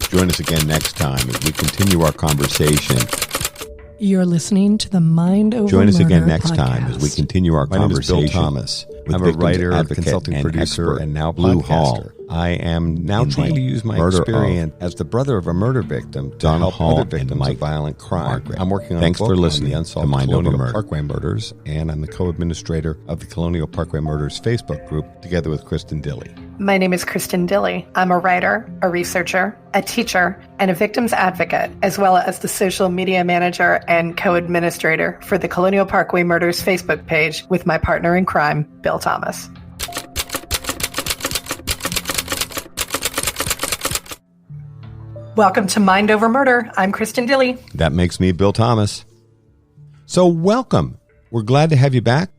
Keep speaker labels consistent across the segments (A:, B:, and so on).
A: Join us again next time as we continue our conversation.
B: You're listening to the Mind Over Murder
A: Join us again next
B: podcast.
A: time as we continue our conversation.
C: My name is Bill Thomas. I'm a writer, consulting producer, and now
A: Blue
C: podcaster.
A: Hall. I am now trying to use my experience
C: as the brother of a murder victim to
A: Donna
C: help
A: Hall
C: other victims
A: and Mike
C: of violent crime.
A: Margaret.
C: I'm working on
A: Thanks
C: a book
A: for listening
C: on the
A: to
C: unsolved
A: Mind Over
C: Colonial
A: Murder.
C: Parkway Murders, and I'm the co-administrator of the Colonial Parkway Murders Facebook group, together with Kristin Dilley.
D: My name is Kristin Dilley. I'm a writer, a researcher, a teacher, and a victims advocate, as well as the social media manager and co-administrator for the Colonial Parkway Murders Facebook page with my partner in crime, Bill Thomas. Welcome to Mind Over Murder. I'm Kristin Dilley.
A: That makes me Bill Thomas. So welcome. We're glad to have you back.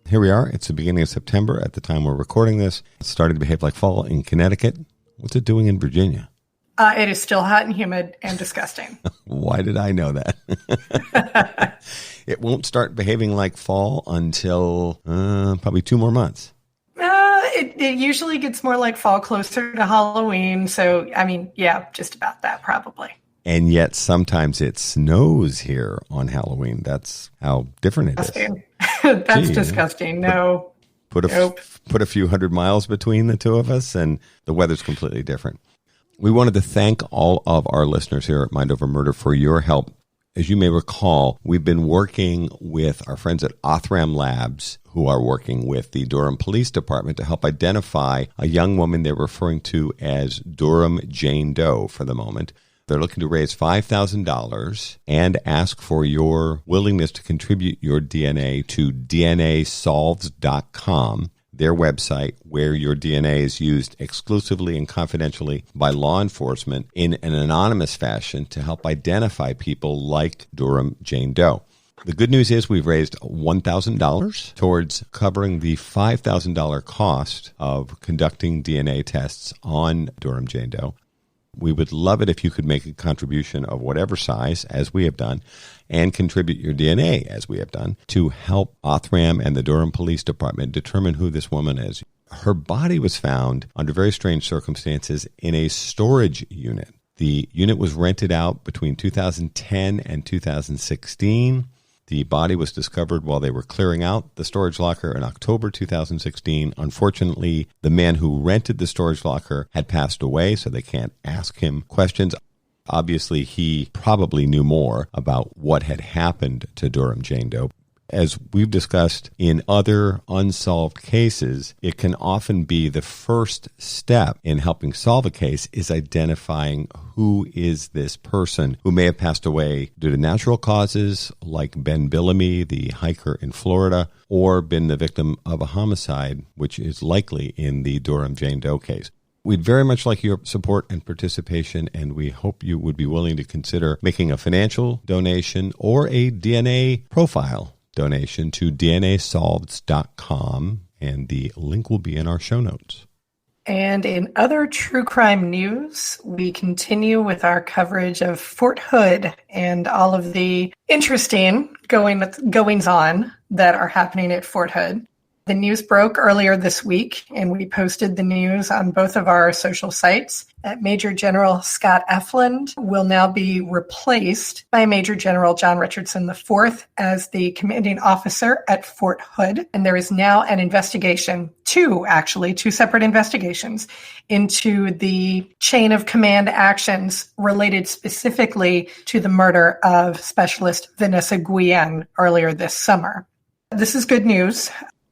A: Here we are. It's the beginning of September at the time we're recording this. It's starting to behave like fall in Connecticut. What's it doing in Virginia?
D: It is still hot and humid and disgusting.
A: Why did I know that? It won't start behaving like fall until probably 2 more months.
D: It usually gets more like fall closer to Halloween. So, I mean, yeah, just about that probably.
A: And yet sometimes it snows here on Halloween. That's how different it is.
D: That's disgusting. No.
A: Put a few 100 miles between the two of us and the weather's completely different. We wanted to thank all of our listeners here at Mind Over Murder for your help. As you may recall, we've been working with our friends at Othram Labs, who are working with the Durham Police Department to help identify a young woman they're referring to as Durham Jane Doe for the moment. They're looking to raise $5,000 and ask for your willingness to contribute your DNA to DNAsolved.com, their website where your DNA is used exclusively and confidentially by law enforcement in an anonymous fashion to help identify people like Durham Jane Doe. The good news is we've raised $1,000 towards covering the $5,000 cost of conducting DNA tests on Durham Jane Doe. We would love it if you could make a contribution of whatever size, as we have done, and contribute your DNA, as we have done, to help Othram and the Durham Police Department determine who this woman is. Her body was found under very strange circumstances in a storage unit. The unit was rented out between 2010 and 2016. The body was discovered while they were clearing out the storage locker in October 2016. Unfortunately, the man who rented the storage locker had passed away, so they can't ask him questions. Obviously, he probably knew more about what had happened to Durham Jane Doe. As we've discussed in other unsolved cases, it can often be the first step in helping solve a case is identifying who is this person who may have passed away due to natural causes like Ben Billamy, the hiker in Florida, or been the victim of a homicide, which is likely in the Durham Jane Doe case. We'd very much like your support and participation, and we hope you would be willing to consider making a financial donation or a DNA profile donation to DNAsolved.com, and the link will be in our show notes.
D: And in other true crime news, we continue with our coverage of Fort Hood and all of the interesting goings-on that are happening at Fort Hood. The news broke earlier this week, and we posted the news on both of our social sites. That Major General Scott Efland will now be replaced by Major General John Richardson IV as the commanding officer at Fort Hood. And there is now an investigation, two separate investigations into the chain of command actions related specifically to the murder of Specialist Vanessa Guillen earlier this summer. This is good news.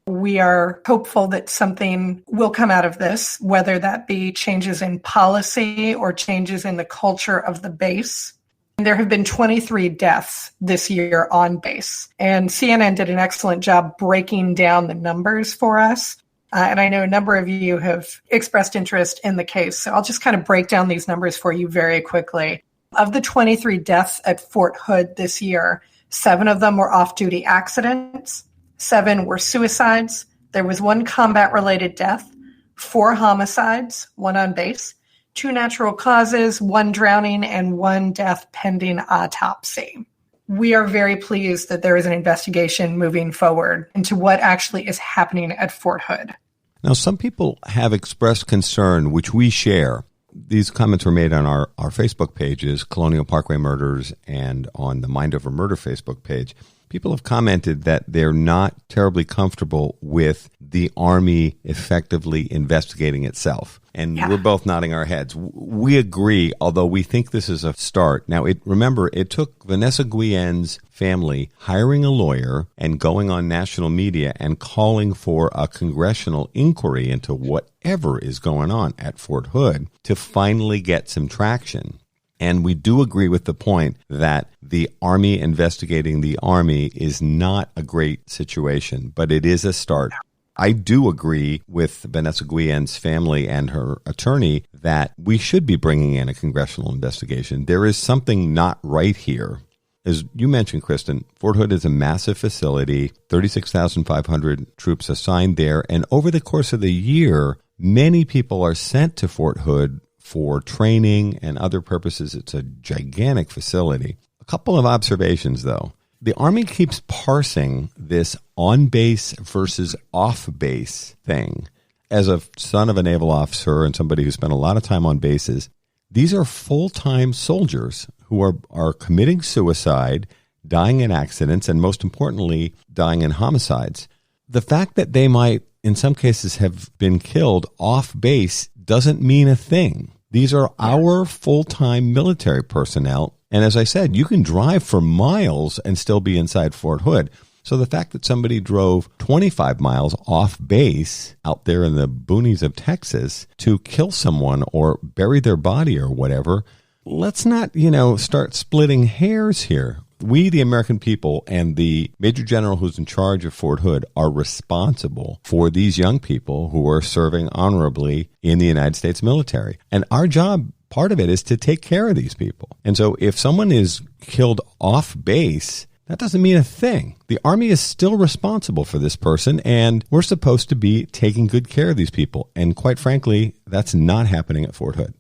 D: We are hopeful that something will come out of this, whether that be changes in policy or changes in the culture of the base. There have been 23 deaths this year on base, and CNN did an excellent job breaking down the numbers for us. And I know a number of you have expressed interest in the case, so I'll just kind of break down these numbers for you very quickly. Of the 23 deaths at Fort Hood this year, 7 of them were off-duty accidents. 7 were suicides. There was 1 combat-related death, 4 homicides, 1 on base, 2 natural causes, 1 drowning, and 1 death pending autopsy. We are very pleased that there is an investigation moving forward into what actually is happening at Fort Hood.
A: Now, some people have expressed concern, which we share, These comments were made on our Facebook pages, Colonial Parkway Murders, and on the Mind Over Murder Facebook page. People have commented that they're not terribly comfortable with the Army effectively investigating itself. And we're both nodding our heads. We agree, although we think this is a start. Now, remember, it took Vanessa Guillen's family hiring a lawyer and going on national media and calling for a congressional inquiry into whatever is going on at Fort Hood to finally get some traction. And we do agree with the point that the Army investigating the Army is not a great situation, but it is a start. I do agree with Vanessa Guillen's family and her attorney that we should be bringing in a congressional investigation. There is something not right here. As you mentioned, Kristin, Fort Hood is a massive facility, 36,500 troops assigned there, and over the course of the year, many people are sent to Fort Hood for training and other purposes. It's a gigantic facility. A couple of observations, though. The Army keeps parsing this on-base versus off-base thing. As a son of a naval officer and somebody who spent a lot of time on bases, these are full-time soldiers who are committing suicide, dying in accidents, and most importantly, dying in homicides. The fact that they might, in some cases, have been killed off-base doesn't mean a thing. These are our full-time military personnel. And as I said, you can drive for miles and still be inside Fort Hood. So the fact that somebody drove 25 miles off base out there in the boonies of Texas to kill someone or bury their body or whatever, let's not, start splitting hairs here. We, the American people, and the Major General who's in charge of Fort Hood are responsible for these young people who are serving honorably in the United States military. And our job, part of it, is to take care of these people. And so if someone is killed off base, that doesn't mean a thing. The Army is still responsible for this person, and we're supposed to be taking good care of these people. And quite frankly, that's not happening at Fort Hood.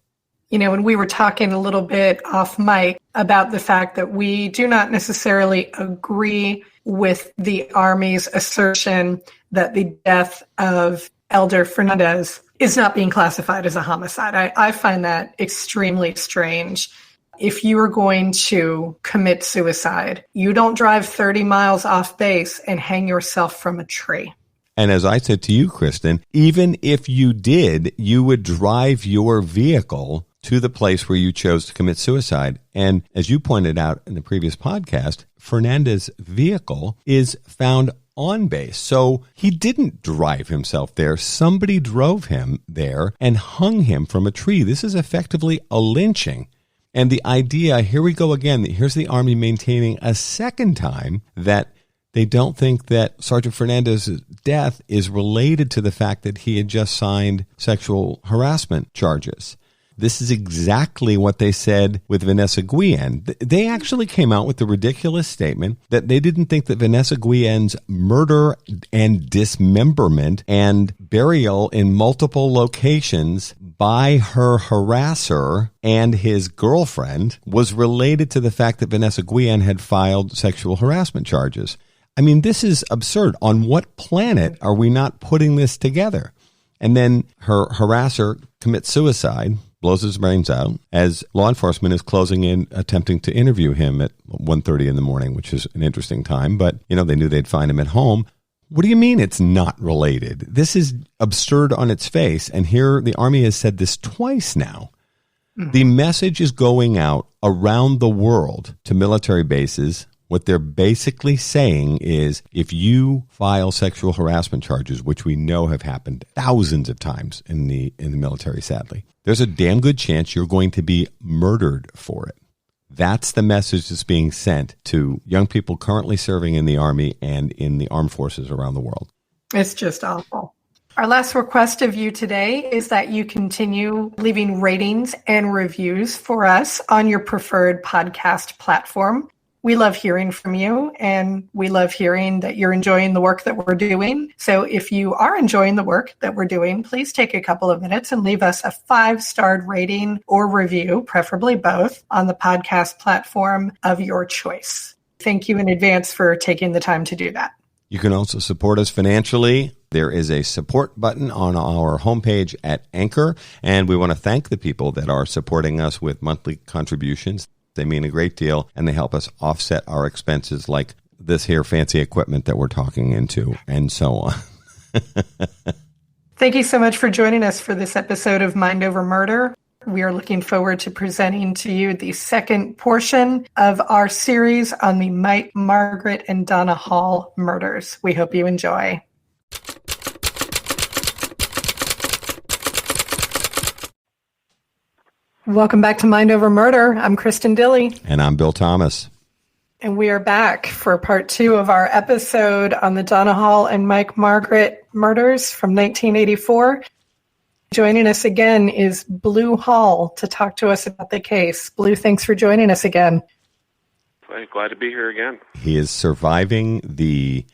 D: When we were talking a little bit off mic about the fact that we do not necessarily agree with the Army's assertion that the death of Elder Fernandez is not being classified as a homicide. I find that extremely strange. If you are going to commit suicide, you don't drive 30 miles off base and hang yourself from a tree.
A: And as I said to you, Kristin, even if you did, you would drive your vehicle to the place where you chose to commit suicide. And as you pointed out in the previous podcast, Fernandez's vehicle is found on base. So he didn't drive himself there. Somebody drove him there and hung him from a tree. This is effectively a lynching. And the idea, here we go again, here's the Army maintaining a second time that they don't think that Sergeant Fernandez's death is related to the fact that he had just signed sexual harassment charges. This is exactly what they said with Vanessa Guillen. They actually came out with the ridiculous statement that they didn't think that Vanessa Guillen's murder and dismemberment and burial in multiple locations by her harasser and his girlfriend was related to the fact that Vanessa Guillen had filed sexual harassment charges. I mean, this is absurd. On what planet are we not putting this together? And then her harasser commits suicide, blows his brains out, as law enforcement is closing in, attempting to interview him at 1:30 in the morning, which is an interesting time. But, they knew they'd find him at home. What do you mean it's not related? This is absurd on its face. And here the Army has said this twice now. The message is going out around the world to military bases. What they're basically saying is if you file sexual harassment charges, which we know have happened thousands of times in the military, sadly, there's a damn good chance you're going to be murdered for it. That's the message that's being sent to young people currently serving in the Army and in the armed forces around the world.
D: It's just awful. Our last request of you today is that you continue leaving ratings and reviews for us on your preferred podcast platform. We love hearing from you, and we love hearing that you're enjoying the work that we're doing. So if you are enjoying the work that we're doing, please take a couple of minutes and leave us a 5-star rating or review, preferably both, on the podcast platform of your choice. Thank you in advance for taking the time to do that.
A: You can also support us financially. There is a support button on our homepage at Anchor, and we want to thank the people that are supporting us with monthly contributions. They mean a great deal, and they help us offset our expenses like this here fancy equipment that we're talking into, and so on.
D: Thank you so much for joining us for this episode of Mind Over Murder. We are looking forward to presenting to you the second portion of our series on the Mike Margaret and Donna Hall murders. We hope you enjoy. Welcome back to Mind Over Murder. I'm Kristin Dilley.
A: And I'm Bill Thomas.
D: And we are back for part 2 of our episode on the Donna Hall and Mike Margaret murders from 1984. Joining us again is Blue Hall to talk to us about the case. Blue, thanks for joining us again.
E: Glad to be here again.
A: He is surviving the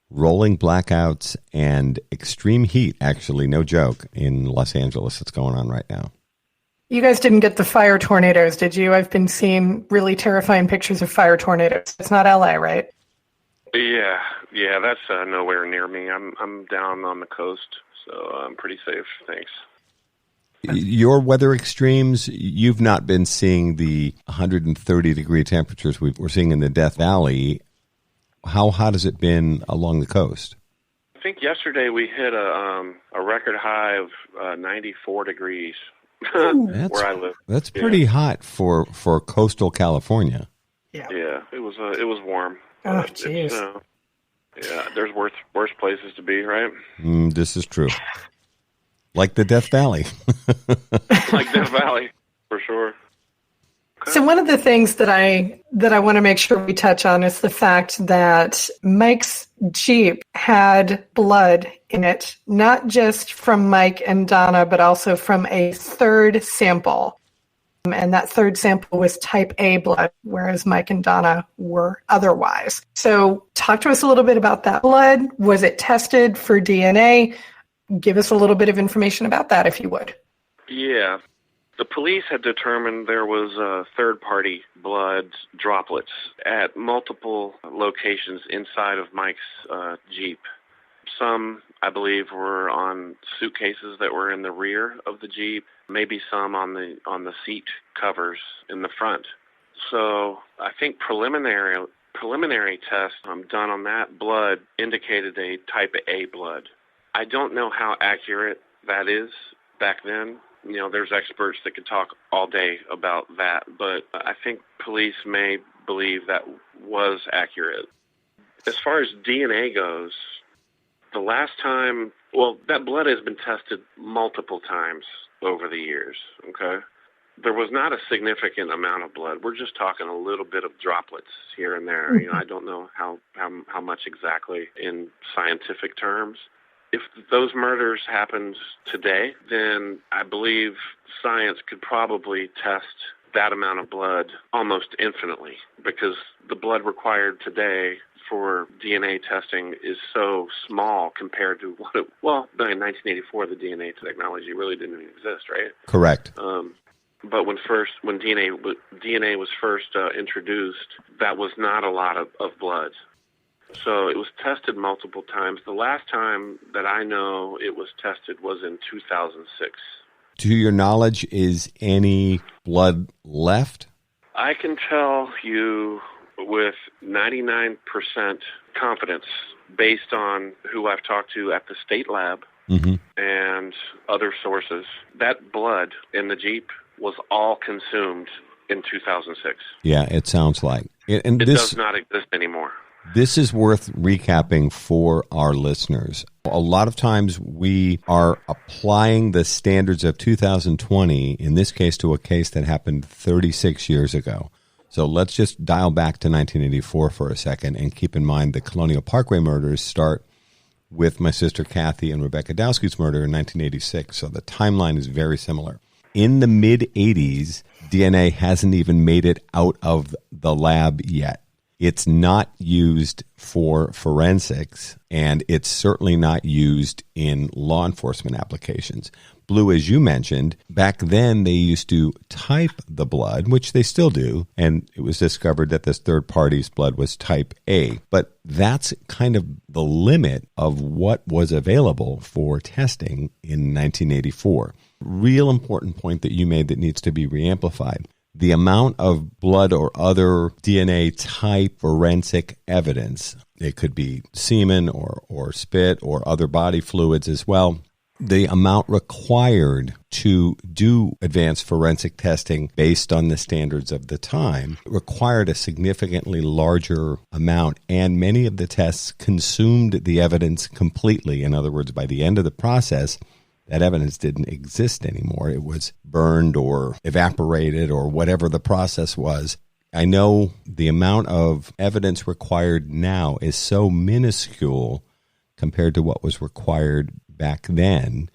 A: rolling blackouts and extreme heat, actually, no joke, in Los Angeles that's going on right now.
D: You guys didn't get the fire tornadoes, did you? I've been seeing really terrifying pictures of fire tornadoes. It's not LA, right?
E: Yeah, that's nowhere near me. I'm down on the coast, so I'm pretty safe, thanks.
A: Your weather extremes, you've not been seeing the 130-degree temperatures we're seeing in the Death Valley. How hot has it been along the coast?
E: I think yesterday we hit a record high of 94 degrees. Where I live.
A: That's pretty hot for coastal California.
E: Yeah, it was warm.
D: Oh, jeez.
E: Yeah, there's worse places to be, right?
A: This is true. Like the Death Valley.
E: Like Death Valley, for sure.
D: So one of the things that I want to make sure we touch on is the fact that Mike's Jeep had blood in it, not just from Mike and Donna, but also from a third sample. And that third sample was type A blood, whereas Mike and Donna were otherwise. So talk to us a little bit about that blood. Was it tested for DNA? Give us a little bit of information about that, if you would.
E: Yeah. The police had determined there was third-party blood droplets at multiple locations inside of Mike's Jeep. Some, I believe, were on suitcases that were in the rear of the Jeep, maybe some on the seat covers in the front. So I think preliminary tests done on that blood indicated a type A blood. I don't know how accurate that is back then. You know, there's experts that could talk all day about that, but I think police may believe that was accurate. As far as DNA goes, the last time, that blood has been tested multiple times over the years, okay? There was not a significant amount of blood. We're just talking a little bit of droplets here and there. You know, I don't know how much exactly in scientific terms. If those murders happened today, then I believe science could probably test that amount of blood almost infinitely, because the blood required today for DNA testing is so small compared to what in 1984, the DNA technology really didn't even exist, right?
A: Correct.
E: But when DNA was first introduced, that was not a lot of blood. So it was tested multiple times. The last time that I know it was tested was in 2006.
A: To your knowledge, is any blood left?
E: I can tell you with 99% confidence, based on who I've talked to at the state lab and other sources, that blood in the Jeep was all consumed in 2006.
A: Yeah, it sounds like. And
E: it does not exist anymore.
A: This is worth recapping for our listeners. A lot of times we are applying the standards of 2020, in this case, to a case that happened 36 years ago. So let's just dial back to 1984 for a second and keep in mind the Colonial Parkway murders start with my sister Kathy and Rebecca Dowski's murder in 1986. So the timeline is very similar. In the mid-'80s, DNA hasn't even made it out of the lab yet. It's not used for forensics, and it's certainly not used in law enforcement applications. Blue, as you mentioned, back then they used to type the blood, which they still do, and it was discovered that this third party's blood was type A. But that's kind of the limit of what was available for testing in 1984. Real important point that you made that needs to be reamplified. The amount of blood or other DNA type forensic evidence, it could be semen or spit or other body fluids as well, the amount required to do advanced forensic testing based on the standards of the time required a significantly larger amount, and many of the tests consumed the evidence completely. In other words, by the end of the process, that evidence didn't exist anymore. It was burned or evaporated or whatever the process was. I know the amount of evidence required now is so minuscule compared to what was required back then.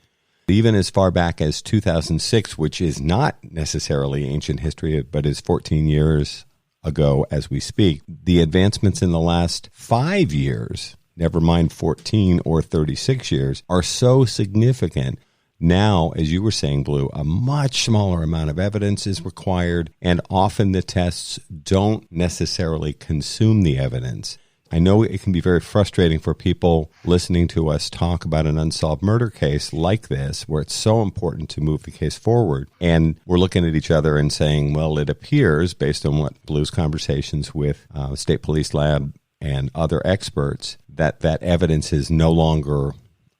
A: Even as far back as 2006, which is not necessarily ancient history, but is 14 years ago as we speak, the advancements in the last 5 years, never mind 14 or 36 years, are so significant. Now, as you were saying, Blue, a much smaller amount of evidence is required, and often the tests don't necessarily consume the evidence. I know it can be very frustrating for people listening to us talk about an unsolved murder case like this, where it's so important to move the case forward. And we're looking at each other and saying, well, it appears, based on what Blue's conversations with State Police Lab and other experts, that evidence is no longer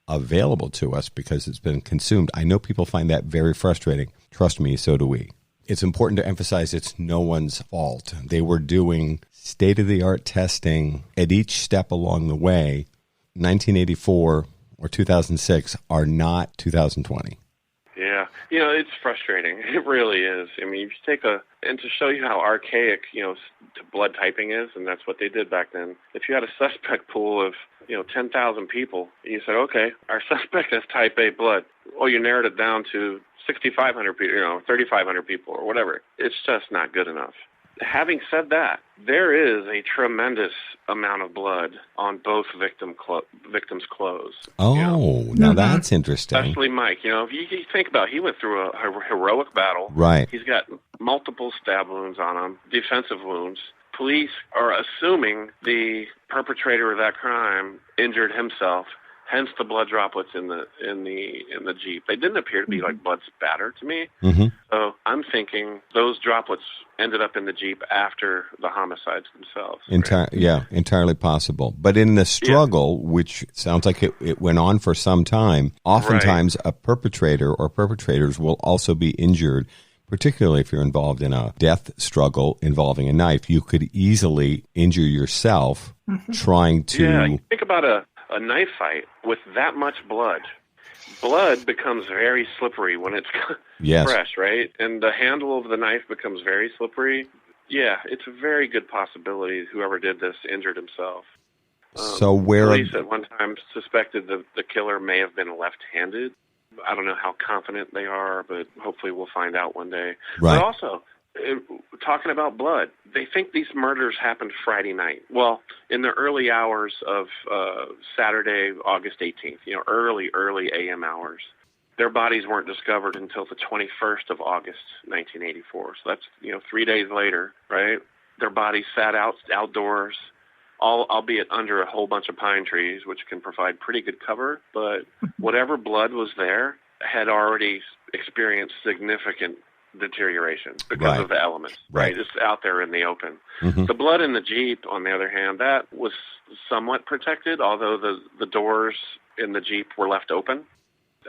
A: available to us because it's been consumed. I know people find that very frustrating. Trust me, so do we. It's important to emphasize it's no one's fault. They were doing state-of-the-art testing at each step along the way. 1984 or 2006 are not 2020.
E: Yeah, it's frustrating. It really is. I mean, if you take and to show you how archaic, blood typing is, and that's what they did back then. If you had a suspect pool of, 10,000 people, you said, okay, our suspect has type A blood. Well, you narrowed it down to 6,500 people, 3,500 people or whatever. It's just not good enough. Having said that, there is a tremendous amount of blood on both victims' clothes.
A: Oh, now that's interesting.
E: Especially Mike. If you think about it, he went through a heroic battle.
A: Right.
E: He's got multiple stab wounds on him, defensive wounds. Police are assuming the perpetrator of that crime injured himself. Hence the blood droplets in the Jeep. They didn't appear to be like blood spatter to me.
A: Mm-hmm.
E: So I'm thinking those droplets ended up in the Jeep after the homicides themselves.
A: Yeah, entirely possible. But in the struggle, which sounds like it went on for some time, oftentimes a perpetrator or perpetrators will also be injured, particularly if you're involved in a death struggle involving a knife. You could easily injure yourself trying to...
E: Yeah, you think about a knife fight with that much blood. Blood becomes very slippery when it's fresh, right? And the handle of the knife becomes very slippery. Yeah, it's a very good possibility whoever did this injured himself. Police at one time suspected the killer may have been left-handed. I don't know how confident they are, but hopefully we'll find out one day.
A: Right.
E: But also, talking about blood, they think these murders happened Friday night. Well, in the early hours of Saturday, August 18th, early AM hours. Their bodies weren't discovered until the 21st of August, 1984. So that's, 3 days later, right? Their bodies sat outdoors, albeit under a whole bunch of pine trees, which can provide pretty good cover. But whatever blood was there had already experienced significant deterioration because of the elements, right? Just out there in the open. Mm-hmm. The blood in the Jeep, on the other hand, that was somewhat protected, although the doors in the Jeep were left open.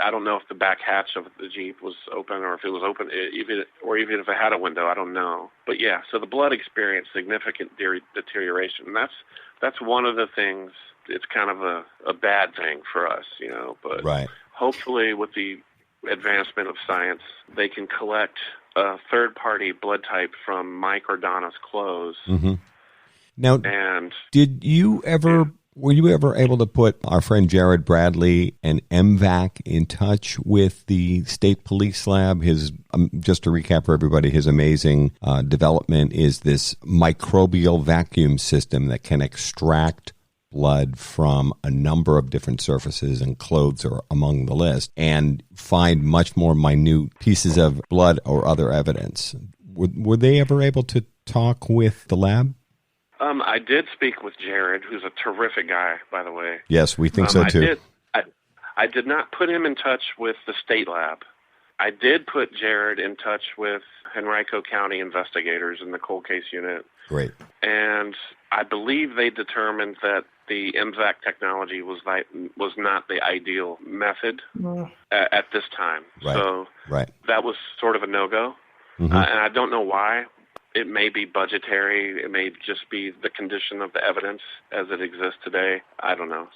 E: I don't know if the back hatch of the Jeep was open or if it was open, even if it had a window, I don't know. But yeah, so the blood experienced significant deterioration. And that's one of the things, it's kind of a bad thing for us, but hopefully with the advancement of science, they can collect a third-party blood type from Mike or Donna's clothes.
A: Mm-hmm. Now, were you ever able to put our friend Jared Bradley and MVAC in touch with the State Police Lab? His, just to recap for everybody, his amazing development is this microbial vacuum system that can extract blood from a number of different surfaces, and clothes are among the list, and find much more minute pieces of blood or other evidence. Were they ever able to talk with the lab?
E: I did speak with Jared, who's a terrific guy, by the way.
A: Yes, we think so too.
E: I did not put him in touch with the state lab. I did put Jared in touch with Henrico County investigators in the cold case unit.
A: Great.
E: And I believe they determined that the MVAC technology was not the ideal method at this time.
A: Right.
E: So that was sort of a no-go. Mm-hmm. And I don't know why. It may be budgetary. It may just be the condition of the evidence as it exists today. I don't know.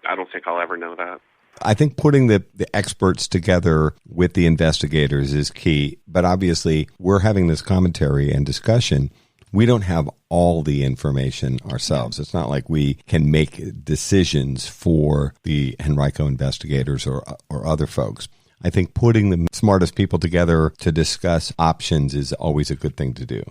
E: I don't think I'll ever know that.
A: I think putting the experts together with the investigators is key. But obviously, we're having this commentary and discussion. We don't have all the information ourselves. It's not like we can make decisions for the Henrico investigators or other folks. I think putting the smartest people together to discuss options is always a good thing to do.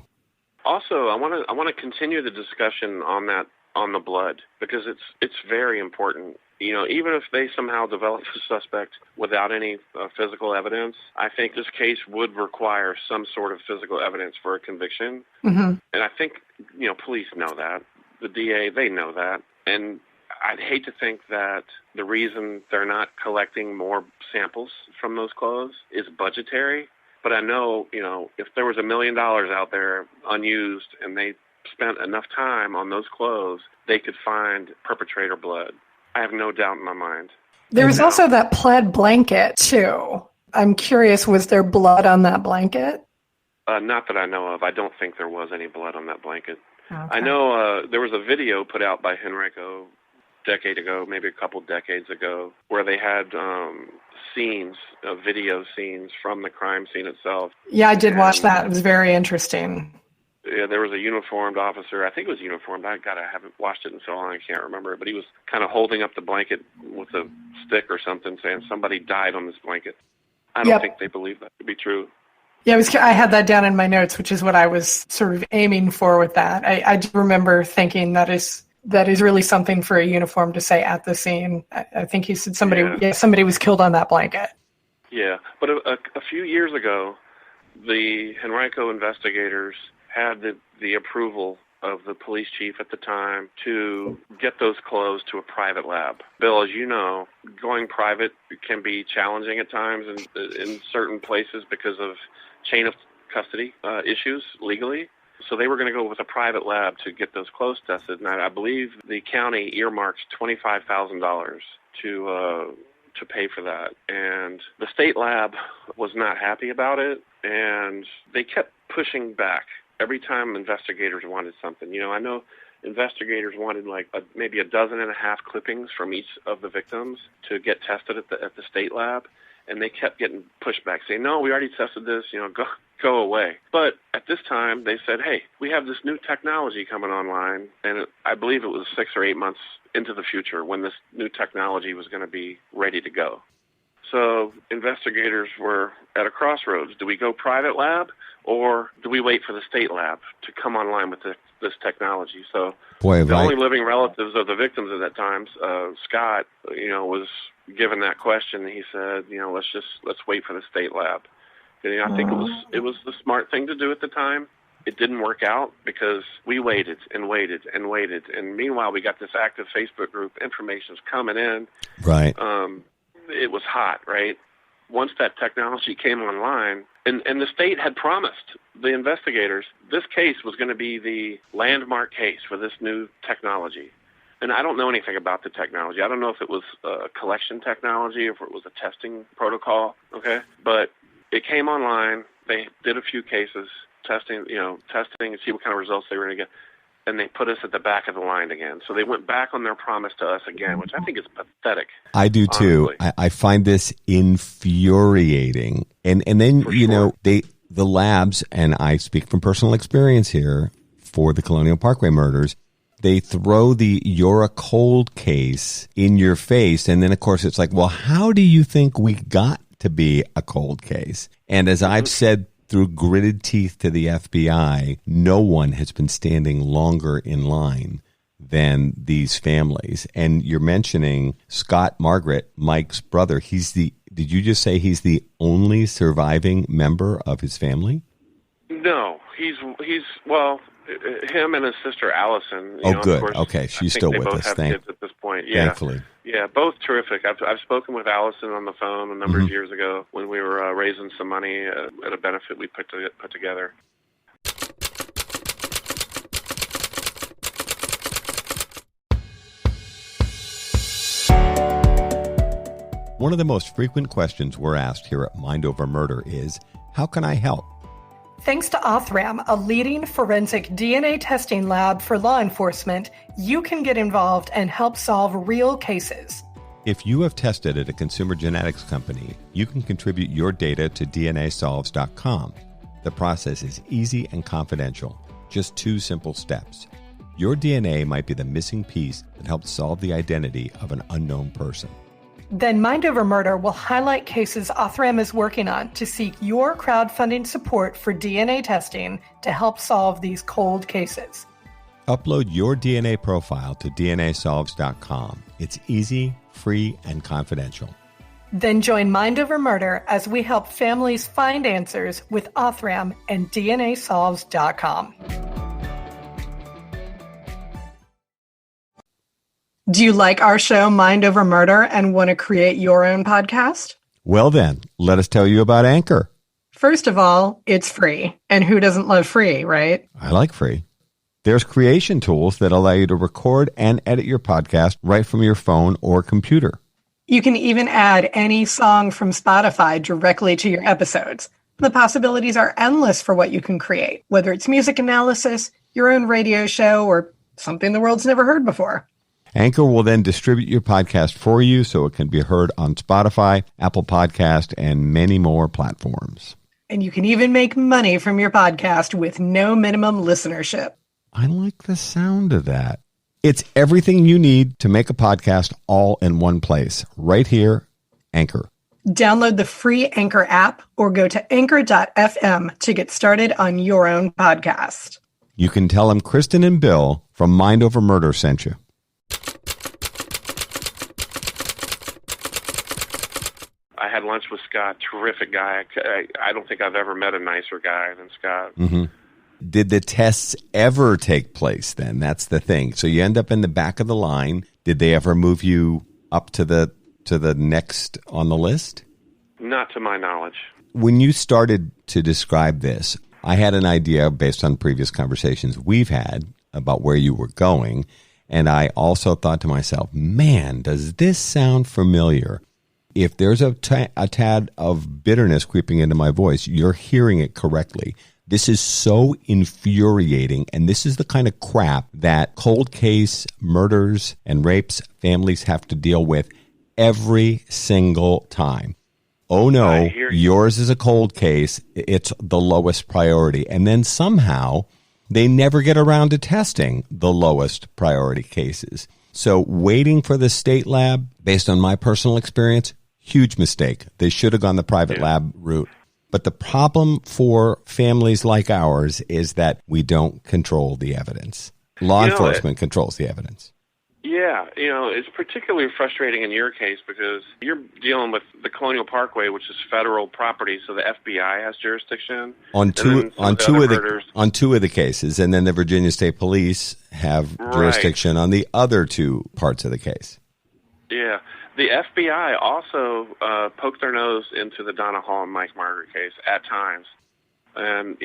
E: Also, I want to continue the discussion on the blood, because it's very important. You know, even if they somehow develop a suspect without any physical evidence, I think this case would require some sort of physical evidence for a conviction. Mm-hmm. And I think, police know that. The DA, they know that. And I'd hate to think that the reason they're not collecting more samples from those clothes is budgetary. But I know, if there was $1 million out there unused and they spent enough time on those clothes, they could find perpetrator blood. I have no doubt in my mind.
D: There was also that plaid blanket, too. I'm curious, was there blood on that blanket?
E: Not that I know of. I don't think there was any blood on that blanket.
D: Okay.
E: I know there was a video put out by Henrico decade ago, maybe a couple decades ago, where they had video scenes from the crime scene itself.
D: Yeah, I did watch that. It was very interesting.
E: Yeah, there was a uniformed officer. I think it was uniformed. I haven't watched it in so long I can't remember it. But he was kind of holding up the blanket with a stick or something, saying somebody died on this blanket. I don't think they believe that to be true.
D: Yeah, I had that down in my notes, which is what I was sort of aiming for with that. I do remember thinking that is really something for a uniform to say at the scene. I think he said somebody was killed on that blanket. Yeah,
E: but a few years ago, the Henrico investigators had the approval of the police chief at the time to get those clothes to a private lab. Bill, as you know, going private can be challenging at times in certain places because of chain of custody issues legally. So they were going to go with a private lab to get those clothes tested. And I believe the county earmarked $25,000 to pay for that. And the state lab was not happy about it, and they kept pushing back. Every time investigators wanted something, I know investigators wanted maybe 12.5 clippings from each of the victims to get tested at the state lab, and they kept getting pushback, saying, "No, we already tested this. Go away." But at this time, they said, "Hey, we have this new technology coming online," and I believe it was 6 or 8 months into the future when this new technology was going to be ready to go. So investigators were at a crossroads. Do we go private lab, or do we wait for the state lab to come online with this technology? So the only living relatives of the victims at that time, Scott, was given that question. He said, let's wait for the state lab. And, I think it was the smart thing to do at the time. It didn't work out because we waited and waited and waited. And meanwhile, we got this active Facebook group. Information's coming in.
A: Right.
E: It was hot, right? Once that technology came online, and the state had promised the investigators this case was going to be the landmark case for this new technology. And I don't know anything about the technology. I don't know if it was a collection technology or if it was a testing protocol, okay? But it came online. They did a few cases, testing and see what kind of results they were going to get. And they put us at the back of the line again. So they went back on their promise to us again, which I think is pathetic.
A: I do too. I find this infuriating. And then, the labs, and I speak from personal experience here for the Colonial Parkway murders, they throw the "you're a cold case" in your face. And then, of course, it's like, well, how do you think we got to be a cold case? And as I've said through gritted teeth to the FBI, no one has been standing longer in line than these families. And you're mentioning Scott Margaret, Mike's brother. Did you just say he's the only surviving member of his family?
E: No, he's him and his sister Allison.
A: Good.
E: Of course,
A: okay, she's still with us.
E: Both have kids at this point. Yeah.
A: Thankfully.
E: Yeah, both terrific. I've spoken with Allison on the phone a number of years ago when we were raising some money at a benefit we put together.
A: One of the most frequent questions we're asked here at Mind Over Murder is, how can I help?
D: Thanks to Othram, a leading forensic DNA testing lab for law enforcement, you can get involved and help solve real cases.
A: If you have tested at a consumer genetics company, you can contribute your data to DNAsolves.com. The process is easy and confidential. Just 2 simple steps. Your DNA might be the missing piece that helps solve the identity of an unknown person.
D: Then Mind Over Murder will highlight cases Othram is working on to seek your crowdfunding support for DNA testing to help solve these cold cases.
A: Upload your DNA profile to DNAsolves.com. It's easy, free, and confidential.
D: Then join Mind Over Murder as we help families find answers with Othram and DNAsolves.com. Do you like our show, Mind Over Murder, and want to create your own podcast?
A: Well then, let us tell you about Anchor.
D: First of all, it's free. And who doesn't love free, right?
A: I like free. There's creation tools that allow you to record and edit your podcast right from your phone or computer.
D: You can even add any song from Spotify directly to your episodes. The possibilities are endless for what you can create, whether it's music analysis, your own radio show, or something the world's never heard before.
A: Anchor will then distribute your podcast for you so it can be heard on Spotify, Apple Podcast, and many more platforms.
D: And you can even make money from your podcast with no minimum listenership.
A: I like the sound of that. It's everything you need to make a podcast all in one place. Right here, Anchor.
D: Download the free Anchor app or go to anchor.fm to get started on your own podcast.
A: You can tell them Kristin and Bill from Mind Over Murder sent you.
E: I had lunch with Scott, terrific guy. I don't think I've ever met a nicer guy than Scott.
A: Mm-hmm. Did the tests ever take place then? That's the thing. So you end up in the back of the line. Did they ever move you up to the next on the list?
E: Not to my knowledge.
A: When you started to describe this, I had an idea based on previous conversations we've had about where you were going. And I also thought to myself, man, does this sound familiar? If there's a tad of bitterness creeping into my voice, you're hearing it correctly. This is so infuriating, and this is the kind of crap that cold case murders and rapes families have to deal with every single time. Oh no, yours is a cold case. It's the lowest priority. And then somehow they never get around to testing the lowest priority cases. So waiting for the state lab, based on my personal experience, huge mistake. They should have gone the private lab route. But the problem for families like ours is that we don't control the evidence. Law enforcement controls the evidence.
E: Yeah, it's particularly frustrating in your case because you're dealing with the Colonial Parkway, which is federal property, so the FBI has jurisdiction
A: on two of the cases, and then the Virginia State Police have jurisdiction on the other 2 parts of the case.
E: Yeah. The FBI also poked their nose into the Donna Hall and Mike Margaret case at times. And,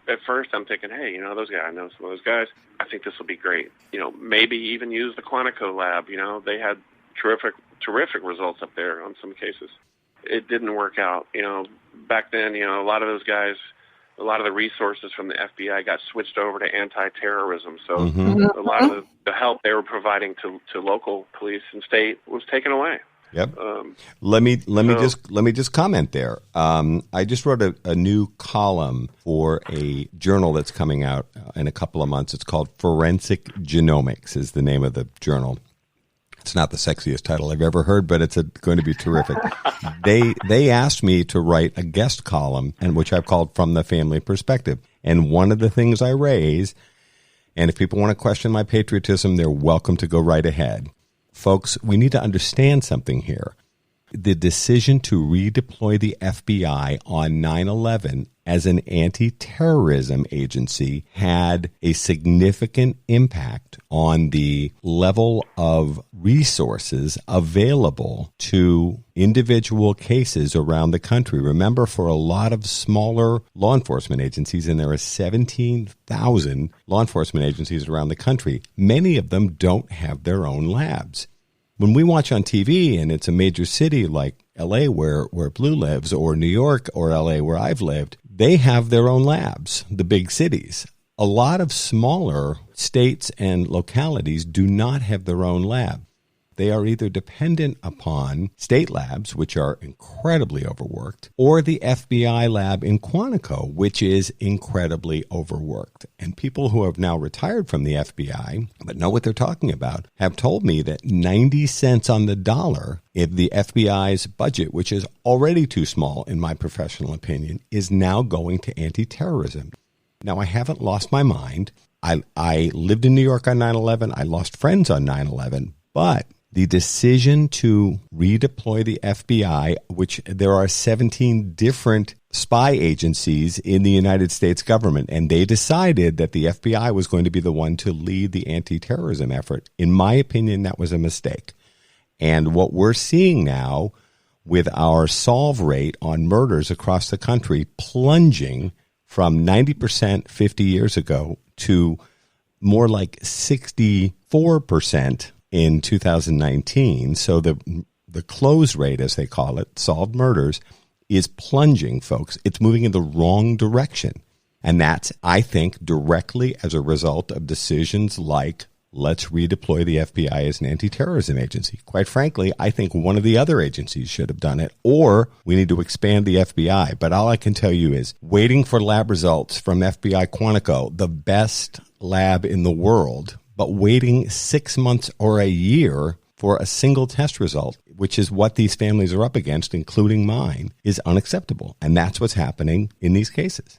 E: at first I'm thinking, hey, those guys, I know some of those guys. I think this will be great. Maybe even use the Quantico lab. They had terrific results up there on some cases. It didn't work out. Back then, a lot of those guys, a lot of the resources from the FBI got switched over to anti-terrorism. So a lot of the help they were providing to local police and state was taken away.
A: Yep. Let me just comment there. I just wrote a new column for a journal that's coming out in a couple of months. It's called Forensic Genomics is the name of the journal. It's not the sexiest title I've ever heard, but it's going to be terrific. They asked me to write a guest column, and which I've called From the Family Perspective. And one of the things I raise And if people want to question my patriotism, they're welcome to go right ahead. Folks, we need to understand something here. The decision to redeploy the FBI on 9/11 as an anti-terrorism agency had a significant impact on the level of resources available to individual cases around the country. Remember, for a lot of smaller law enforcement agencies, and there are 17,000 law enforcement agencies around the country, many of them don't have their own labs. When we watch on TV and it's a major city like LA where Blue lives, or New York or LA where I've lived, they have their own labs, the big cities. A lot of smaller states and localities do not have their own lab. They are either dependent upon state labs, which are incredibly overworked, or the FBI lab in Quantico, which is incredibly overworked. And people who have now retired from the FBI, but know what they're talking about, have told me that 90 cents on the dollar if the FBI's budget, which is already too small in my professional opinion, is now going to anti-terrorism. Now, I haven't lost my mind. I lived in New York on 9/11. I lost friends on 9/11, but the decision to redeploy the FBI, which there are 17 different spy agencies in the United States government, and they decided that the FBI was going to be the one to lead the anti-terrorism effort. In my opinion, that was a mistake. And what we're seeing now with our solve rate on murders across the country plunging from 90% 50 years ago to more like 64% in 2019. So the close rate, as they call it, solved murders, is plunging, folks. It's moving in the wrong direction. And that's, I think, directly as a result of decisions like, let's redeploy the FBI as an anti-terrorism agency. Quite frankly, I think one of the other agencies should have done it, or we need to expand the FBI. But all I can tell you is waiting for lab results from FBI Quantico, the best lab in the world, but waiting 6 months or a year for a single test result, which is what these families are up against, including mine, is unacceptable. And that's what's happening in these cases.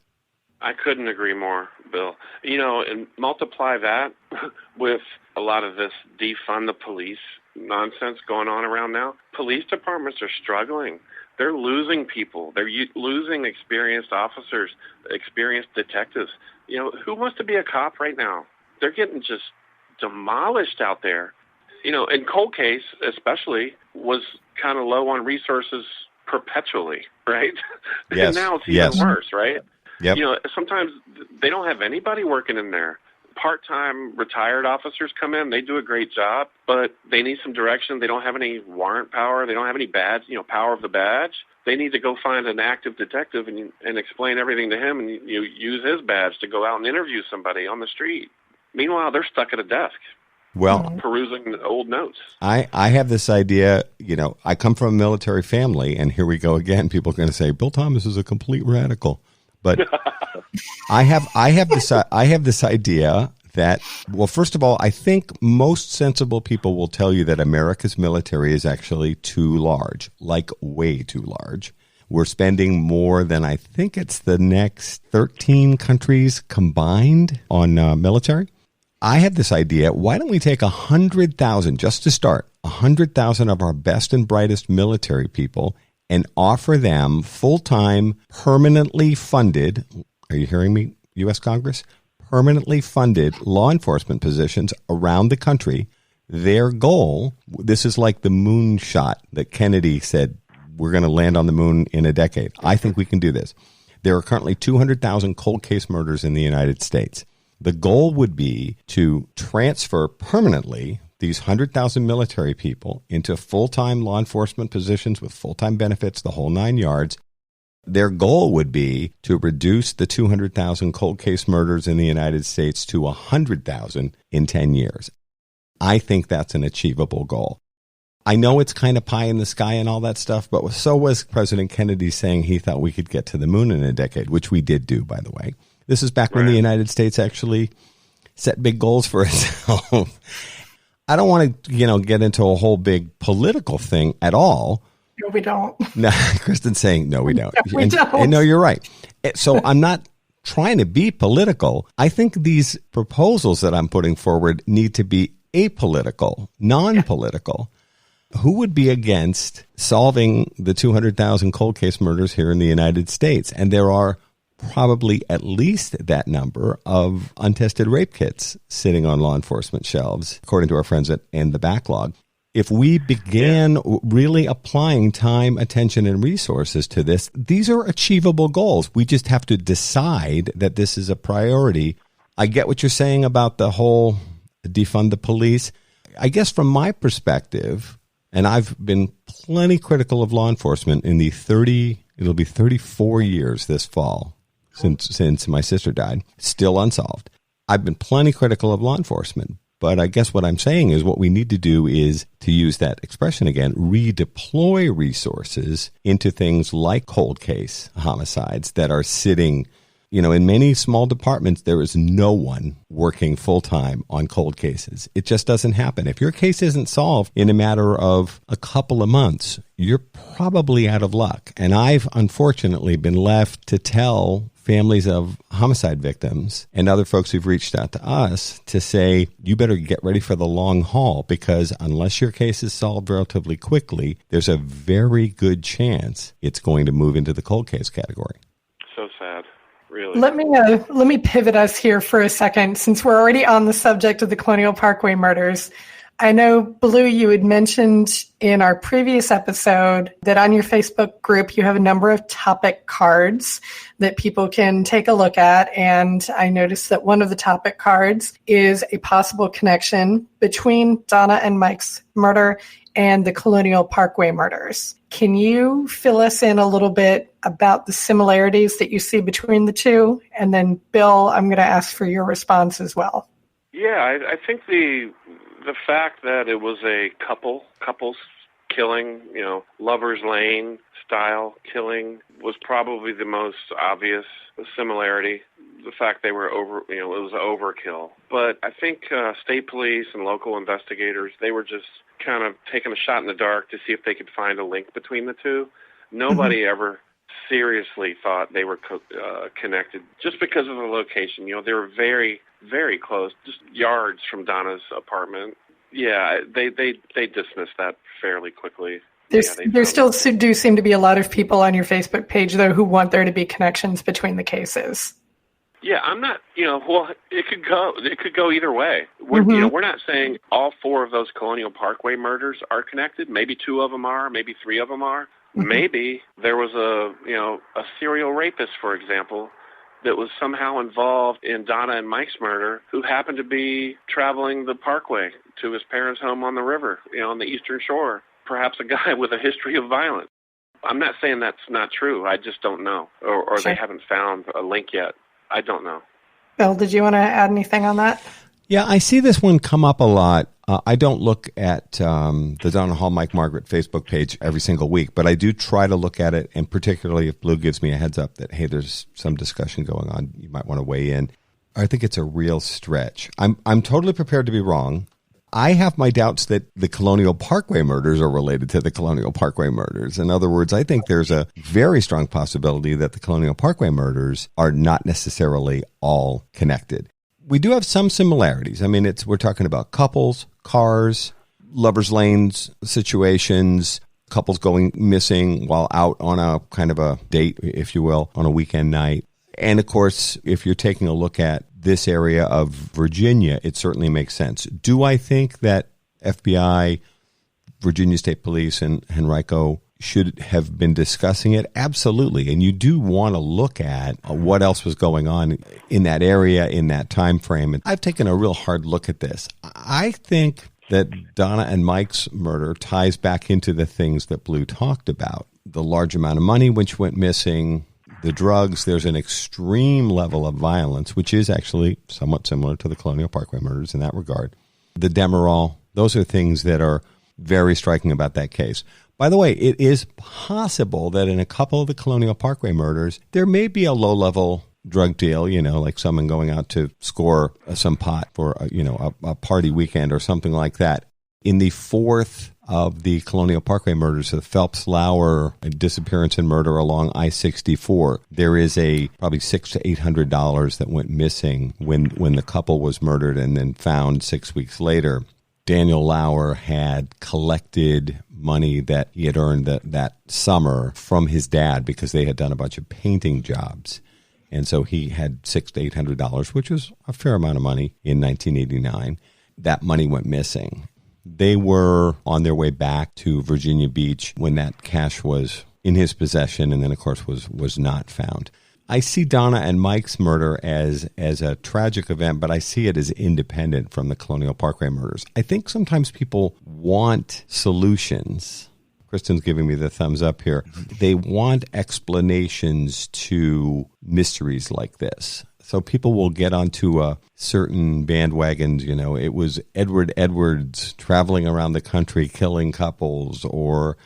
E: I couldn't agree more, Bill. And multiply that with a lot of this defund the police nonsense going on around now. Police departments are struggling. They're losing people. They're losing experienced officers, experienced detectives. Who wants to be a cop right now? They're getting just demolished out there. And cold case especially was kind of low on resources perpetually, right?
A: Yes.
E: And now it's even worse, right?
A: Yep.
E: Sometimes they don't have anybody working in there. Part-time retired officers come in, they do a great job, but they need some direction. They don't have any warrant power. They don't have any badge, power of the badge. They need to go find an active detective and explain everything to him, and you use his badge to go out and interview somebody on the street. Meanwhile, they're stuck at a desk.
A: Well,
E: perusing old notes.
A: I have this idea, I come from a military family, and here we go again. People are going to say, Bill Thomas is a complete radical. But I have this idea that, well, first of all, I think most sensible people will tell you that America's military is actually too large, like way too large. We're spending more than, I think it's the next 13 countries combined on military. I have this idea, why don't we take 100,000, just to start, 100,000 of our best and brightest military people and offer them full-time, permanently funded, are you hearing me, U.S. Congress? Permanently funded law enforcement positions around the country. Their goal, this is like the moon shot that Kennedy said, we're going to land on the moon in a decade. I think we can do this. There are currently 200,000 cold case murders in the United States. The goal would be to transfer permanently these 100,000 military people into full-time law enforcement positions with full-time benefits, the whole 9 yards. Their goal would be to reduce the 200,000 cold case murders in the United States to 100,000 in 10 years. I think that's an achievable goal. I know it's kind of pie in the sky and all that stuff, but so was President Kennedy saying he thought we could get to the moon in a decade, which we did do, by the way. This is back when the United States actually set big goals for itself. I don't want to, get into a whole big political thing at all.
D: No, we don't.
A: No, Kristin's saying, no, we don't.
D: No, we don't.
A: And no, you're right. So I'm not trying to be political. I think these proposals that I'm putting forward need to be apolitical, non-political. Who would be against solving the 200,000 cold case murders here in the United States? And there are probably at least that number of untested rape kits sitting on law enforcement shelves, according to our friends at End the Backlog. If we began really applying time, attention, and resources to this, these are achievable goals. We just have to decide that this is a priority. I get what you're saying about the whole defund the police. I guess from my perspective, and I've been plenty critical of law enforcement in the it'll be 34 years this fall since my sister died, still unsolved. I've been plenty critical of law enforcement. But I guess what I'm saying is what we need to do is, to use that expression again, redeploy resources into things like cold case homicides that are sitting, in many small departments, there is no one working full time on cold cases. It just doesn't happen. If your case isn't solved in a matter of a couple of months, you're probably out of luck. And I've unfortunately been left to tell families of homicide victims and other folks who've reached out to us to say, you better get ready for the long haul, because unless your case is solved relatively quickly, there's a very good chance it's going to move into the cold case category.
E: So sad, really.
D: Let me pivot us here for a second, since we're already on the subject of the Colonial Parkway murders. I know, Blue, you had mentioned in our previous episode that on your Facebook group, you have a number of topic cards that people can take a look at. And I noticed that one of the topic cards is a possible connection between Donna and Mike's murder and the Colonial Parkway murders. Can you fill us in a little bit about the similarities that you see between the two? And then, Bill, I'm going to ask for your response as well.
E: Yeah, I think the fact that it was a couples killing, Lover's Lane style killing was probably the most obvious similarity. The fact they were it was overkill. But I think state police and local investigators, they were just kind of taking a shot in the dark to see if they could find a link between the two. Nobody ever seriously thought they were connected just because of the location. They were very, very close, just yards from Donna's apartment. Yeah, they dismissed that fairly quickly.
D: There still do seem to be a lot of people on your Facebook page, though, who want there to be connections between the cases.
E: Yeah, I'm not, well, it could go either way. We're not saying all four of those Colonial Parkway murders are connected. Maybe two of them are, maybe three of them are. Mm-hmm. Maybe there was a serial rapist, for example, that was somehow involved in Donna and Mike's murder, who happened to be traveling the parkway to his parents' home on the river, on the Eastern Shore. Perhaps a guy with a history of violence. I'm not saying that's not true. I just don't know. Or They haven't found a link yet. I don't know.
D: Bill, did you want to add anything on that?
A: Yeah, I see this one come up a lot. I don't look at the Donna Hall, Mike Margaret Facebook page every single week, but I do try to look at it, and particularly if Blue gives me a heads up that, hey, there's some discussion going on, you might want to weigh in. I think it's a real stretch. I'm totally prepared to be wrong. I have my doubts that the Colonial Parkway murders are related to the Colonial Parkway murders. In other words, I think there's a very strong possibility that the Colonial Parkway murders are not necessarily all connected. We do have some similarities. I mean, we're talking about couples, cars, lovers' lanes situations, couples going missing while out on a kind of a date, if you will, on a weekend night. And of course, if you're taking a look at this area of Virginia, it certainly makes sense. Do I think that FBI, Virginia State Police, and Henrico should have been discussing it? Absolutely. And you do want to look at what else was going on in that area, in that time frame. And I've taken a real hard look at this. I think that Donna and Mike's murder ties back into the things that Blue talked about. The large amount of money which went missing, the drugs, there's an extreme level of violence, which is actually somewhat similar to the Colonial Parkway murders in that regard. The Demerol, those are things that are very striking about that case. By the way, it is possible that in a couple of the Colonial Parkway murders, there may be a low-level drug deal, like someone going out to score some pot for, a party weekend or something like that. In the fourth of the Colonial Parkway murders, the Phelps-Lauer disappearance and murder along I-64. There is probably $600 to $800 that went missing when the couple was murdered and then found 6 weeks later. Daniel Lauer had collected money that he had earned that summer from his dad because they had done a bunch of painting jobs. And so he had $600 to $800, which was a fair amount of money in 1989. That money went missing. They were on their way back to Virginia Beach when that cash was in his possession and then, of course, was not found. I see Donna and Mike's murder as a tragic event, but I see it as independent from the Colonial Parkway murders. I think sometimes people want solutions. Kristin's giving me the thumbs up here. They want explanations to mysteries like this. So people will get onto certain bandwagons, it was Edward Edwards traveling around the country killing couples, or,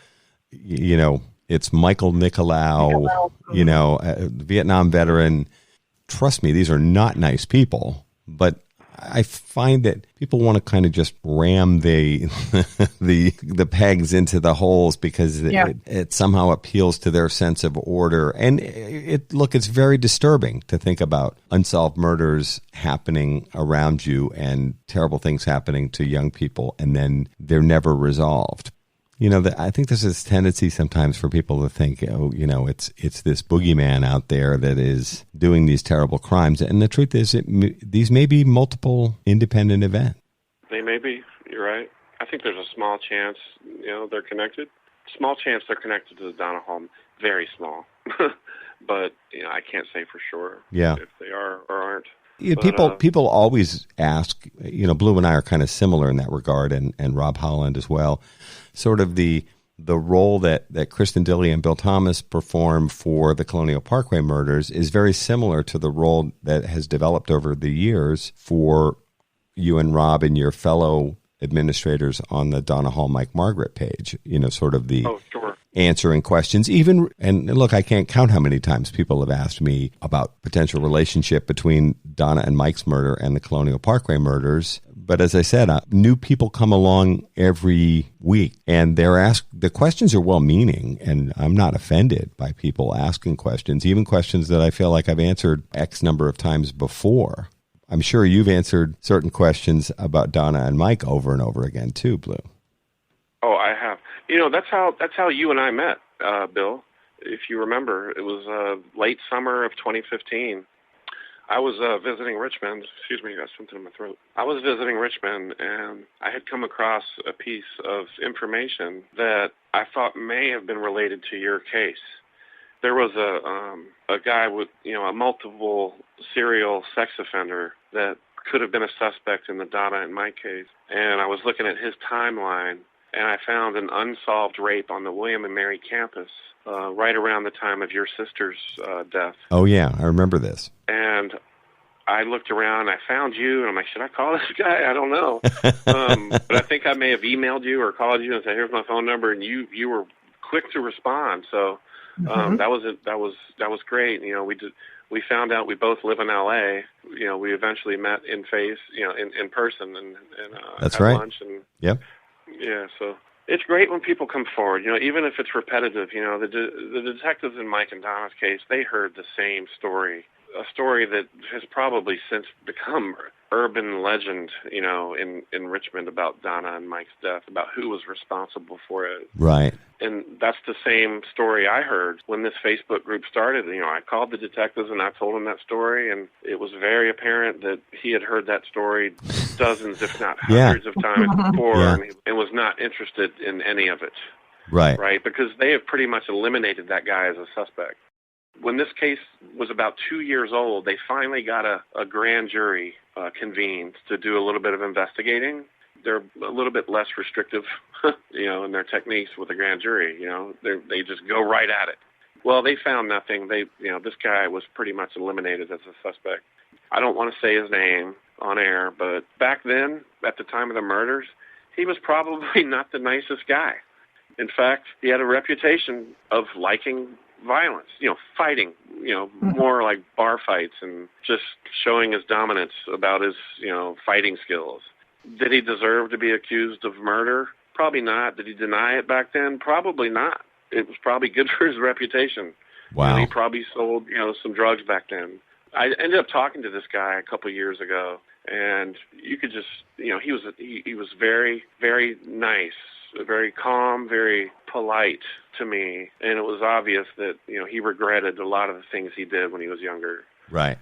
A: it's Michael Nicolau, a Vietnam veteran. Trust me, these are not nice people, but I find that people want to kind of just ram the pegs into the holes because it somehow appeals to their sense of order. And it's very disturbing to think about unsolved murders happening around you and terrible things happening to young people, and then they're never resolved. I think there's this tendency sometimes for people to think, it's this boogeyman out there that is doing these terrible crimes. And the truth is, these may be multiple independent events.
E: They may be. You're right. I think there's a small chance, they're connected. Small chance they're connected to the Donna Hall. Very small. But, I can't say for sure if they are or aren't.
A: Yeah, people always ask, Blue and I are kind of similar in that regard, and Rob Holland as well. Sort of the role that Kristin Dilley and Bill Thomas perform for the Colonial Parkway murders is very similar to the role that has developed over the years for you and Rob and your fellow administrators on the Donna Hall, Mike Margaret page. Sort of the answering questions. And look, I can't count how many times people have asked me about potential relationship between Donna and Mike's murder and the Colonial Parkway murders. But as I said, new people come along every week, and the questions are well-meaning, and I'm not offended by people asking questions, even questions that I feel like I've answered X number of times before. I'm sure you've answered certain questions about Donna and Mike over and over again too, Blue.
E: Oh, I have. That's how you and I met, Bill. If you remember, it was late summer of 2015. I was visiting Richmond. Excuse me, I got something in my throat. I was visiting Richmond, and I had come across a piece of information that I thought may have been related to your case. There was a guy with, a multiple serial sex offender that could have been a suspect in the Donna and Mike case. And I was looking at his timeline, and I found an unsolved rape on the William and Mary campus right around the time of your sister's death.
A: Oh, yeah, I remember this.
E: And I looked around, I found you, and I'm like, should I call this guy? I don't know. But I think I may have emailed you or called you and said, here's my phone number, and you were quick to respond. So that was great. We found out we both live in LA. We eventually met in person and
A: that's
E: had
A: right.
E: lunch. And
A: yep.
E: Yeah, so it's great when people come forward. Even if it's repetitive. The detectives in Mike and Donna's case, they heard the same story, a story that has probably since become urban legend, in Richmond about Donna and Mike's death, about who was responsible for it.
A: Right.
E: And that's the same story I heard when this Facebook group started. I called the detectives and I told them that story, and it was very apparent that he had heard that story dozens, if not hundreds of times before, and was not interested in any of it.
A: Right.
E: Right? Because they have pretty much eliminated that guy as a suspect. When this case was about 2 years old, they finally got a grand jury convened to do a little bit of investigating. They're a little bit less restrictive, in their techniques with the grand jury. They just go right at it. Well, they found nothing. This guy was pretty much eliminated as a suspect. I don't want to say his name on air, but back then, at the time of the murders, he was probably not the nicest guy. In fact, he had a reputation of liking violence, fighting, more like bar fights and just showing his dominance about his, fighting skills. Did he deserve to be accused of murder? Probably not. Did he deny it back then? Probably not. It was probably good for his reputation.
A: Wow.
E: He probably sold, some drugs back then. I ended up talking to this guy a couple of years ago, and you could just, he was very, very nice, very calm, very polite to me, and it was obvious that, he regretted a lot of the things he did when he was younger.
A: Right.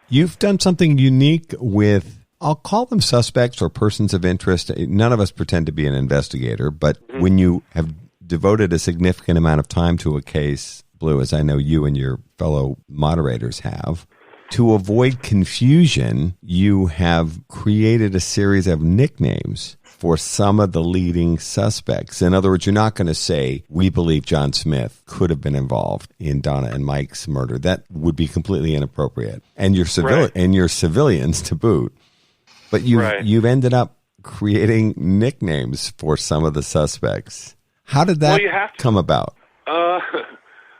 A: You've done something unique with, I'll call them suspects or persons of interest. None of us pretend to be an investigator, but when you have devoted a significant amount of time to a case, Blue, as I know you and your fellow moderators have, to avoid confusion, you have created a series of nicknames for some of the leading suspects. In other words, you're not going to say, we believe John Smith could have been involved in Donna and Mike's murder. That would be completely inappropriate. And your civilians to boot. But you've ended up creating nicknames for some of the suspects. How did that come about?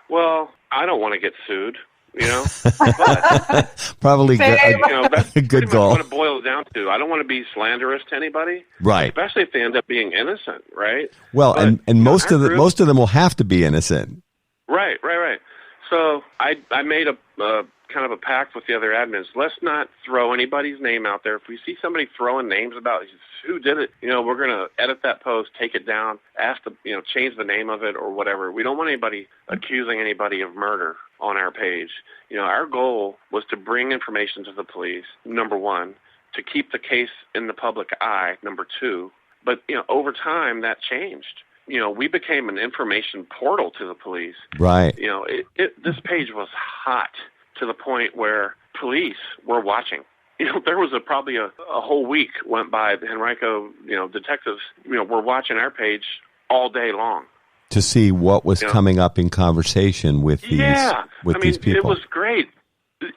E: Well, I don't want to get sued.
A: Probably
E: that's
A: a good goal.
E: What it boils down to. I don't want to be slanderous to anybody,
A: right?
E: Especially if they end up being innocent, right?
A: Well, but, and most of them will have to be innocent.
E: Right. So I made a kind of a pact with the other admins. Let's not throw anybody's name out there. If we see somebody throwing names about who did it, we're going to edit that post, take it down, change the name of it or whatever. We don't want anybody accusing anybody of murder on our page. Our goal was to bring information to the police, number one, to keep the case in the public eye, number two. But, over time that changed. We became an information portal to the police.
A: Right.
E: This page was hot to the point where police were watching. There was probably a whole week went by. The Henrico, detectives, were watching our page all day long
A: to see what was coming up in conversation with these these people.
E: It was great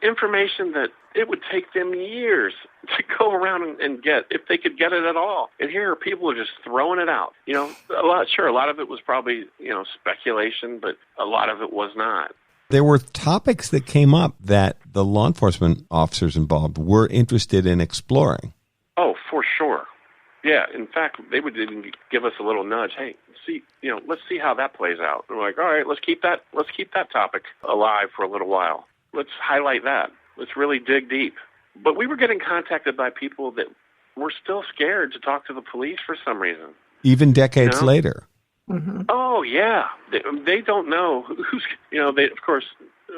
E: information that it would take them years to go around and get, if they could get it at all. And here people are just throwing it out. A lot of it was probably speculation, but a lot of it was not.
A: There were topics that came up that the law enforcement officers involved were interested in exploring.
E: Oh, for sure. Yeah. In fact, they would even give us a little nudge. Hey, let's see how that plays out. We're like, all right, let's keep that topic alive for a little while. Let's highlight that. Let's really dig deep. But we were getting contacted by people that were still scared to talk to the police for some reason.
A: Even decades later.
D: Mm-hmm.
E: Oh, yeah. They don't know who's, they, of course,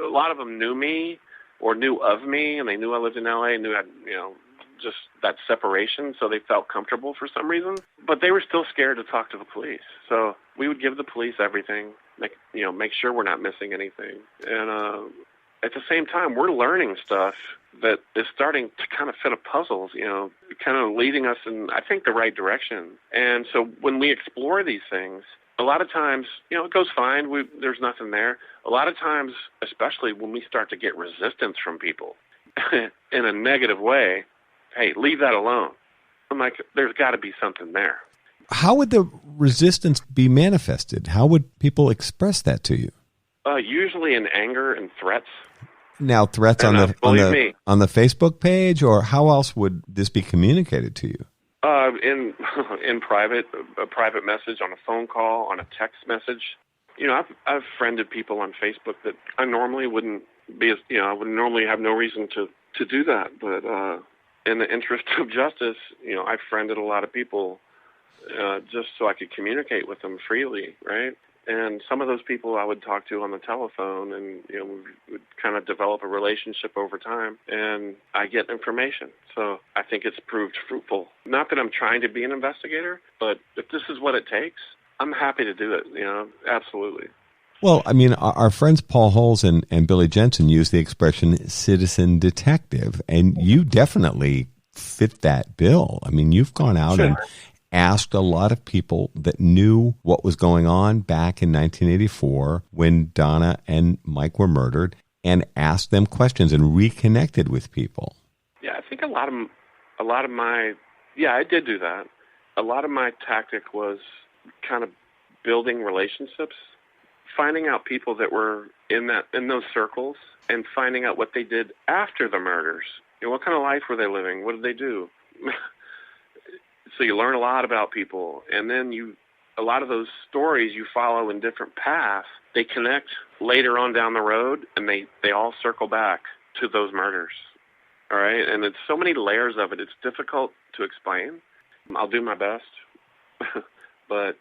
E: a lot of them knew me or knew of me, and they knew I lived in L.A., knew I, just that separation, so they felt comfortable for some reason. But they were still scared to talk to the police. So we would give the police everything, make sure we're not missing anything. And at the same time, we're learning stuff that is starting to kind of fit a puzzle, kind of leading us in, I think, the right direction. And so when we explore these things, a lot of times, it goes fine. There's nothing there. A lot of times, especially when we start to get resistance from people in a negative way, hey, leave that alone. I'm like, there's got to be something there.
A: How would the resistance be manifested? How would people express that to you?
E: Usually in anger and threats.
A: Now, threats on the Facebook page, or how else would this be communicated to you?
E: In private, a private message, on a phone call, on a text message. I've friended people on Facebook that I normally wouldn't be. I would normally have no reason to do that. But in the interest of justice, I've friended a lot of people just so I could communicate with them freely, right? And some of those people I would talk to on the telephone, and we would kind of develop a relationship over time, and I get information. So I think it's proved fruitful. Not that I'm trying to be an investigator, but if this is what it takes, I'm happy to do it, absolutely.
A: Well, our friends Paul Holes and Billy Jensen use the expression citizen detective, and you definitely fit that bill. You've gone out and asked a lot of people that knew what was going on back in 1984 when Donna and Mike were murdered, and asked them questions and reconnected with people.
E: Yeah, I think a lot of my, I did do that. A lot of my tactic was kind of building relationships, finding out people that were in those circles, and finding out what they did after the murders. What kind of life were they living? What did they do? So you learn a lot about people, and then a lot of those stories you follow in different paths, they connect later on down the road, and they all circle back to those murders. All right? And it's so many layers of it. It's difficult to explain. I'll do my best. But,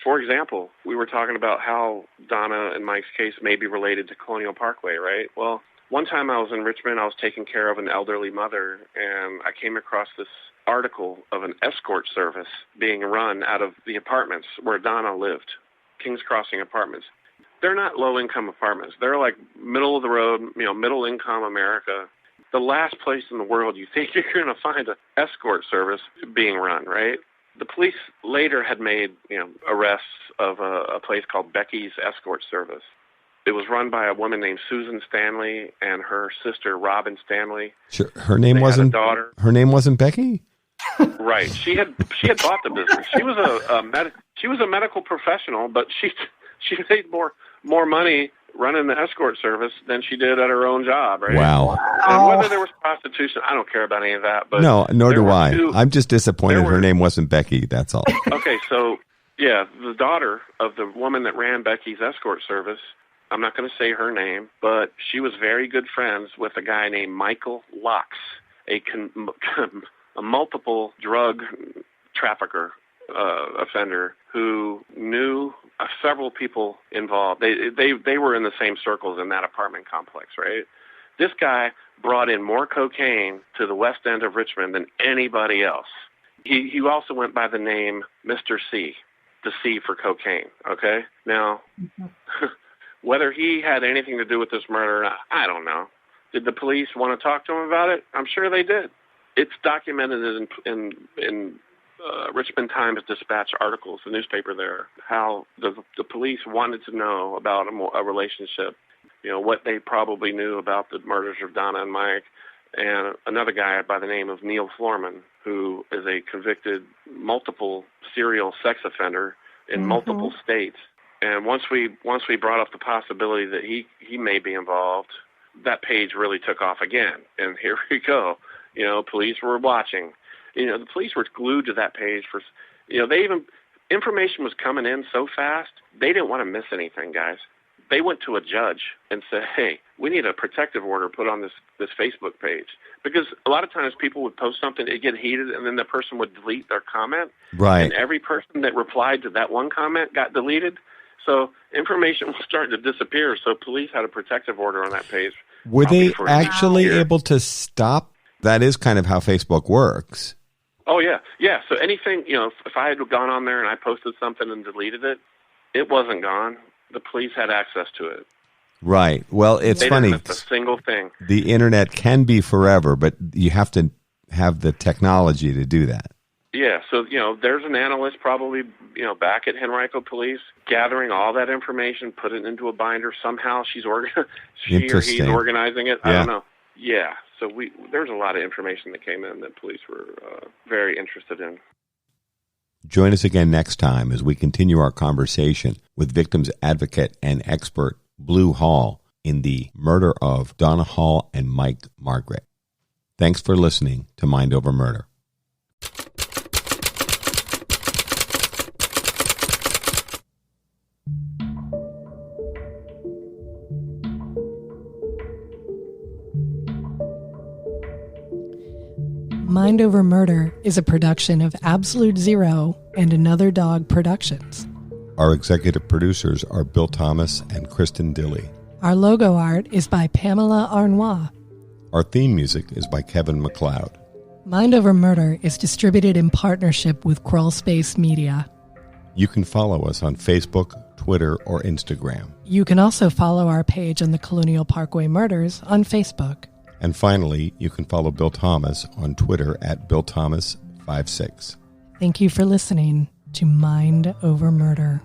E: for example, we were talking about how Donna and Mike's case may be related to Colonial Parkway, right? Well, one time I was in Richmond, I was taking care of an elderly mother, and I came across this article of an escort service being run out of the apartments where Donna lived, Kings Crossing Apartments. They're not low-income apartments. They're like middle-of-the-road, middle-income America. The last place in the world you think you're going to find an escort service being run, right? The police later had made, arrests of a place called Becky's Escort Service. It was run by a woman named Susan Stanley and her sister Robin Stanley.
A: Sure. Her name wasn't Becky?
E: Right. She had bought the business. She was a medical professional, but she made more money running the escort service than she did at her own job, right?
A: Wow.
E: And whether there was prostitution, I don't care about any of that. But
A: no, nor do I. I'm just disappointed her name wasn't Becky, that's all.
E: Okay, so, yeah, the daughter of the woman that ran Becky's escort service, I'm not going to say her name, but she was very good friends with a guy named Michael Locks, a multiple drug trafficker offender who knew several people involved. They were in the same circles in that apartment complex, right? This guy brought in more cocaine to the west end of Richmond than anybody else. He also went by the name Mr. C, the C for cocaine, okay? Now, whether he had anything to do with this murder, I don't know. Did the police want to talk to him about it? I'm sure they did. It's documented in Richmond Times-Dispatch articles, the newspaper there, how the police wanted to know about a relationship, what they probably knew about the murders of Donna and Mike, and another guy by the name of Neil Florman, who is a convicted multiple serial sex offender in multiple states. And once we brought up the possibility that he may be involved, that page really took off again. And here we go. Police were watching. The police were glued to that page for, information was coming in so fast, they didn't want to miss anything, guys. They went to a judge and said, hey, we need a protective order put on this Facebook page. Because a lot of times people would post something, it'd get heated, and then the person would delete their comment.
A: Right.
E: And every person that replied to that one comment got deleted. So information was starting to disappear, so police had a protective order on that page.
A: Were they actually able to stop? That is kind of how Facebook works.
E: Oh, yeah. Yeah, so anything, if I had gone on there and I posted something and deleted it, it wasn't gone. The police had access to it.
A: Right. Well, it's funny.
E: They didn't miss a single thing.
A: The internet can be forever, but you have to have the technology to do that.
E: Yeah, so, there's an analyst probably, back at Henrico Police gathering all that information, put it into a binder. Somehow she or he's organizing it. I don't know. Yeah, so there's a lot of information that came in that police were very interested in.
A: Join us again next time as we continue our conversation with victims advocate and expert Blue Hall in the murder of Donna Hall and Mike Margaret. Thanks for listening to Mind Over Murder.
B: Mind Over Murder is a production of Absolute Zero and Another Dog Productions.
A: Our executive producers are Bill Thomas and Kristin Dilley.
B: Our logo art is by Pamela Arnois.
A: Our theme music is by Kevin MacLeod.
B: Mind Over Murder is distributed in partnership with Crawlspace Media.
A: You can follow us on Facebook, Twitter, or Instagram.
B: You can also follow our page on the Colonial Parkway Murders on Facebook.
A: And finally, you can follow Bill Thomas on Twitter at BillThomas56.
B: Thank you for listening to Mind Over Murder.